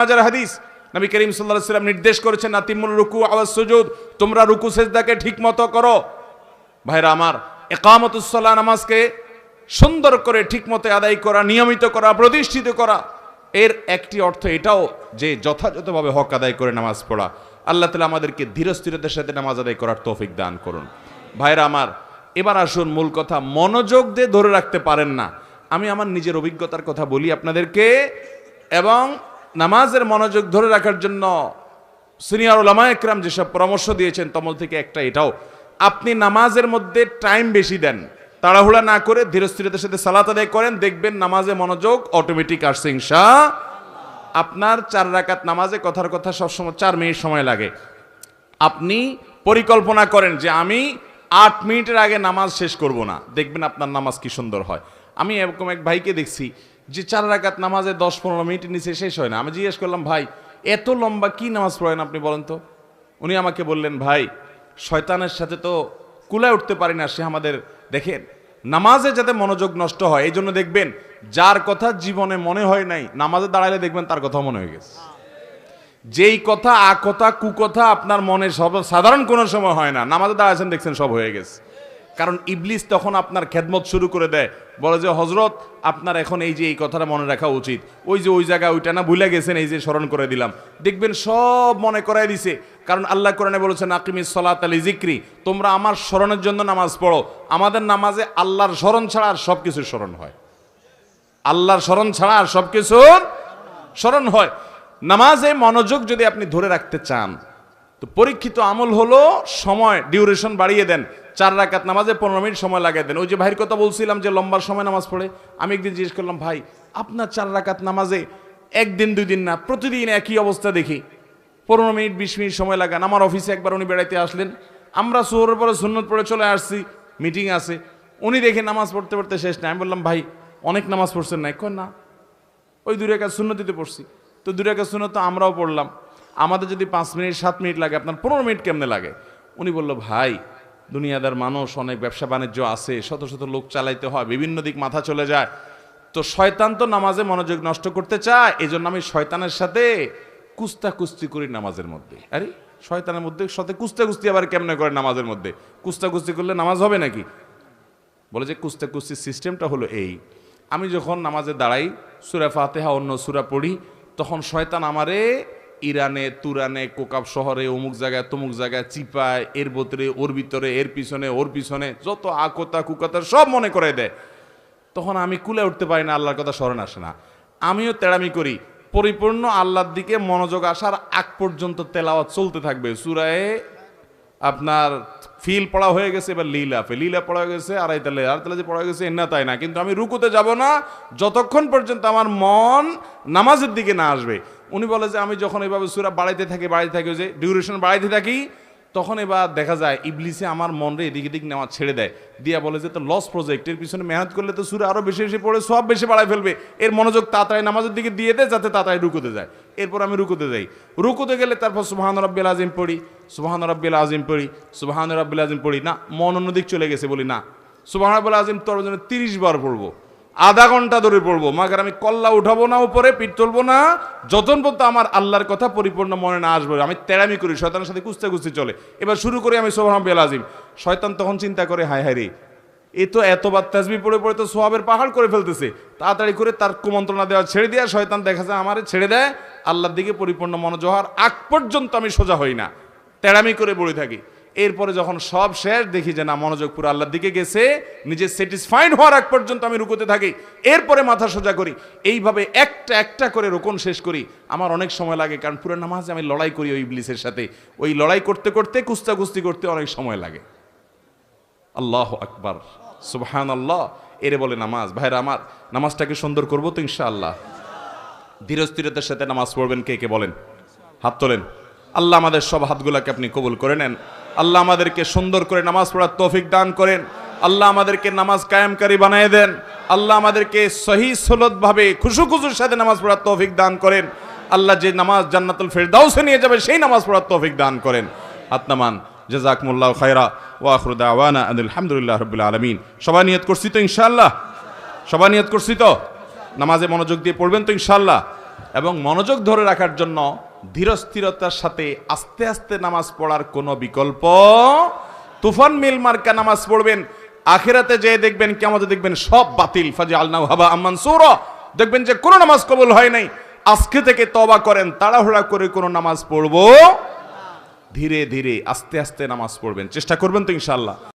হাজার হাদিস নবী করিম সাল্লাল্লাহু আলাইহি ওয়াসাল্লাম নির্দেশ করেছেন আতিমুর রুকু ওয়াস সুজুদ, তোমরা রুকু সিজদাকে ঠিকমতো করো। ভাইরা আমার, ইকামাতুস সালাহ, নামাজকে সুন্দর করে ঠিকমতো আদায় করা, নিয়মিত করা, প্রতিষ্ঠিত করা, এর একটি অর্থ এটাও যে যথাযথভাবে হক আদায় করে নামাজ পড়া। আল্লাহ তাআলা আমাদেরকে ধীরস্থিরতার সাথে নামাজ আদায় করার তৌফিক দান করুন। ভাইরা আমার, এবার আসুন মূল কথা, মনোযোগ দিয়ে ধরে রাখতে পারেন না। আমি আমার নিজের অভিজ্ঞতার কথা বলি আপনাদেরকে, এবং নামাজের মনোযোগ ধরে রাখার জন্য সিনিয়র উলামায়ে কেরাম যেসব পরামর্শ দিয়েছেন তমল থেকে একটা এটাও, আপনি নামাজের মধ্যে টাইম বেশি দেন, তাড়াহুড়া না করে ধীরস্থিরতার সাথে সালাত আদায় করেন, দেখবেন নামাজে মনোযোগ অটোমেটিক আসছে ইনশাআল্লাহ। আপনার 4 রাকাত নামাজে কথার কথা সবসময় 4 মিনিট সময় লাগে। আপনি পরিকল্পনা করেন যে আমি 8 মিনিটের আগে নামাজ শেষ করব না, দেখবেন আপনার নামাজ কি সুন্দর হয়। আমি এরকম এক ভাইকে দেখছি যে 4 রাকাত নামাজে 10-15 মিনিটের নিচে শেষ হয় না। আমি জিজ্ঞেস করলাম, ভাই এত লম্বা কি নামাজ পড়েন আপনি বলেন তো? উনি আমাকে বললেন, ভাই শয়তানের সাথে তো কুলায় উঠতে পারি না, সে আমাদের দেখেন নামাজে যাতে মনোযোগ নষ্ট হয় এই জন্য দেখবেন যার কথা জীবনে মনে হয় নাই নামাজে দাঁড়ালে দেখবেন তার কথা মনে হয়ে গেছে। যেই কথা কথা কুকথা আপনার মনে সব সাধারণ কোনো সময় হয় না, নামাজে দাঁড়াচ্ছেন দেখছেন সব হয়ে গেছে। কারণ ইবলিস তখন আপনার খেদমত শুরু করে দেয়, বলে যে হজরত আপনার এখন এই যে এই কথাটা মনে রাখা উচিত, ওই যে ওই জায়গায় ওইটা না ভুলে গেছেন, এই যে স্মরণ করে দিলাম, দেখবেন সব মনে করাই দিছে। কারণ আল্লাহ কোরআনে বলেছেন আকিমিস সালাতা লিযিকরি, তোমরা আমার স্মরণের জন্য নামাজ পড়ো। আমাদের নামাজে আল্লাহর স্মরণ ছাড়া আর সব কিছুর স্মরণ হয়, আল্লাহর স্মরণ ছাড়া আর সব কিছুর স্মরণ হয়। নামাজে মনোযোগ যদি আপনি ধরে রাখতে চান তো পরীক্ষিত আমল হলো সময় ডিউরেশন বাড়িয়ে দেন। 4 রাকাত নামাজে 15 মিনিট সময় লাগিয়ে দেন। ওই যে ভাইয়ের কথা বলছিলাম যে লম্বা সময় নামাজ পড়ে, আমি একদিন জিজ্ঞেস করলাম, ভাই আপনার 4 রাকাত নামাজে একদিন 2 দিন না প্রতিদিন একই অবস্থা দেখি, 15 মিনিট 20 মিনিট সময় লাগান। আমার অফিসে একবার উনি বেড়াইতে আসলেন, আমরা সুহরের পরে সুন্নত পড়ে চলে আসছি, মিটিং আছে, উনি দেখে নামাজ পড়তে পড়তে শেষ না। আমি বললাম, ভাই অনেক নামাজ পড়ছেন না? কই না, ওই 2 রাকাত সুন্নতিতে পড়ছি। তো 2 রাকাত সুন্নত তো আমরাও পড়লাম, আমাদের যদি 5 মিনিট 7 মিনিট লাগে আপনার 15 মিনিট কেমনে লাগে? উনি বলল, ভাই দুনিয়াদার মানুষ, অনেক ব্যবসা বাণিজ্য আছে, শত শত লোক চালাইতে হয়, বিভিন্ন দিক মাথা চলে যায়, তো শয়তান তো নামাজে মনোযোগ নষ্ট করতে চায়, এই জন্য আমি শয়তানের সাথে কুস্তি করি নামাজের মধ্যে। আরে শয়তানের মধ্যে সাথে কুস্তি আবার কেমনে করে নামাজের মধ্যে? কুস্তি করলে নামাজ হবে নাকি? বলে যে কুস্তির সিস্টেমটা হলো এই, আমি যখন নামাজে দাঁড়াই সূরা ফাতিহা অন্য সূরা পড়ি, তখন শয়তান আমারে ইরানে তুরানে কোকাব শহরে অমুক জায়গায় তমুক জায়গায় চিপায়, এর ভিতরে ওর ভিতরে এর পিছনে ওর পিছনে যত আকতা কুকতা সব মনে করে দেয়। তখন আমি কুলে উঠতে পারি না, আল্লাহর কথা স্মরণ আসে না। আমিও তেড়ামি করি, পরিপূর্ণ আল্লাহর দিকে মনোযোগ আসার আগ পর্যন্ত তেলাওয়াত চলতে থাকবে। সূরায়ে আপনার ফিল পড়া হয়ে গেছে, এবার লীলা পড়া হয়ে গেছে, আড়াই তালে যে পড়া হয়ে গেছে এন্না তাই না, কিন্তু আমি রুকুতে যাব না যতক্ষণ পর্যন্ত আমার মন নামাজের দিকে না আসবে। উনি বলে যে আমি যখন এভাবে সূরা বাড়াইতে থাকি যে ডিউরেশন বাড়াইতে থাকি, তখন এবার দেখা যায় ইবলিসে আমার মনরে এদিক এদিক নেওয়া ছেড়ে দেয়, দিয়া বলে যে তো লস প্রজেক্টের পিছনে মেহনত করলে তো সূরা আরো বেশি বেশি পড়ে সব বেশি বাড়াই ফেলবে, এর মনোযোগ তাড়াতাড়ি নামাজের দিকে দিয়ে দেয় যাতে তাড়াতাড়ি রুকুতে যায়। এরপর আমি রুকুতে যাই, রুকুতে গেলে তারপর সুবহান রাব্বিল আযীম পড়ি, সুবহান রাব্বিল আযীম পড়ি, না মন অন্যদিক চলে গেছে, বলি না সুবহান রাব্বিল আযীম তোর জন্য 30 বার পড়বো, আধা ঘন্টা ধরে পড়বো, মাগার আমি কল্লা উঠাবো না, উপরে পিঠ তুলবো না, যতক্ষণ পর্যন্ত আমার আল্লাহর কথা পরিপূর্ণ মনে না আসবে। আমি তেড়ামি করি, শয়তানের সাথে কুস্তি চলে। এবার শুরু করি আমি সুবহান রাব্বিল আযীম, শয়তান তখন চিন্তা করে হায় হায় রে, এ তো এতবার তাসবিহ পড়ে পড়ে তো সওয়াবের পাহাড় করে ফেলতেছে, তাড়াতাড়ি করে তার কুমন্ত্রণা দেওয়া ছেড়ে দেওয়া। শয়তান দেখা যায় আমারে ছেড়ে দেয়, আল্লাহর দিকে পরিপূর্ণ মনোযোগ হওয়ার আগ পর্যন্ত আমি সোজা হই না, তেড়ামি করে পড়ে থাকি। এরপরে যখন সব শেষ দেখি যে না মনোযোগ পুরো আল্লাহর দিকে গেছে, নিজে স্যাটিসফাইড হওয়ার আগ পর্যন্ত আমি রুকুতে থাকি, এরপরে মাথা সোজা করি। এইভাবে একটা করে রুকুন শেষ করি। আমার অনেক সময় লাগে, কারণ পুরো নামাজে আমি লড়াই করি ওই ইবলিসের সাথে, ওই লড়াই করতে করতে কুস্তি করতে অনেক সময় লাগে। আল্লাহু আকবার, সুবহানাল্লাহ, এরে বলে নামাজ। ভাইরা আমার, নামাজটাকে সুন্দর করবো তো ইনশাআল্লাহ। ধীরস্থিরতার সাথে নামাজ পড়বেন কে কে বলেন? হাত তোলেন। আল্লাহ আমাদের সব হাতগুলাকে আপনি কবুল করে নেন। আল্লাহ আমাদেরকে সুন্দর করে নামাজ পড়ার তৌফিক দান করেন। আল্লাহ আমাদেরকে নামাজ কায়েমকারী বানিয়ে দেন। আল্লাহ আমাদেরকে সহি সলতভাবে খুশুর সাথে নামাজ পড়ার তৌফিক দান করেন। আল্লাহ যে নামাজ জান্নাতুল ফেরদাউসে নিয়ে যাবে সেই নামাজ পড়ার তৌফিক দান করেন। হাত নামান। জাযাকুমুল্লাহু খায়রা ওয়া আখিরু দাওয়ানা আলহামদুলিল্লাহি রাব্বিল আলামিন। সবাই নিয়ত করছি তো ইনশাআল্লাহ? সবাই নিয়ত করছি তো? নামাজে মনোযোগ দিয়ে পড়বেন তো ইনশাআল্লাহ? এবং মনোযোগ ধরে রাখার জন্য ধীরস্থিরতার সাথে আস্তে আস্তে নামাজ পড়ার কোনো বিকল্প। তুফান মিল মার্কা নামাজ পড়বেন, আখিরাতে যেয়ে দেখবেন, কিয়ামতে দেখবেন সব বাতিল। ফাজআলনাহু হাবাআম মানসুরা, দেখবেন যে কোনো নামাজ কবুল হয় নাই। আজকে থেকে তওবা করেন, তাড়াহুড়া করে কোনো নামাজ পড়বো, ধীরে ধীরে আস্তে আস্তে নামাজ পড়বেন, চেষ্টা করবেন তো ইনশাআল্লাহ।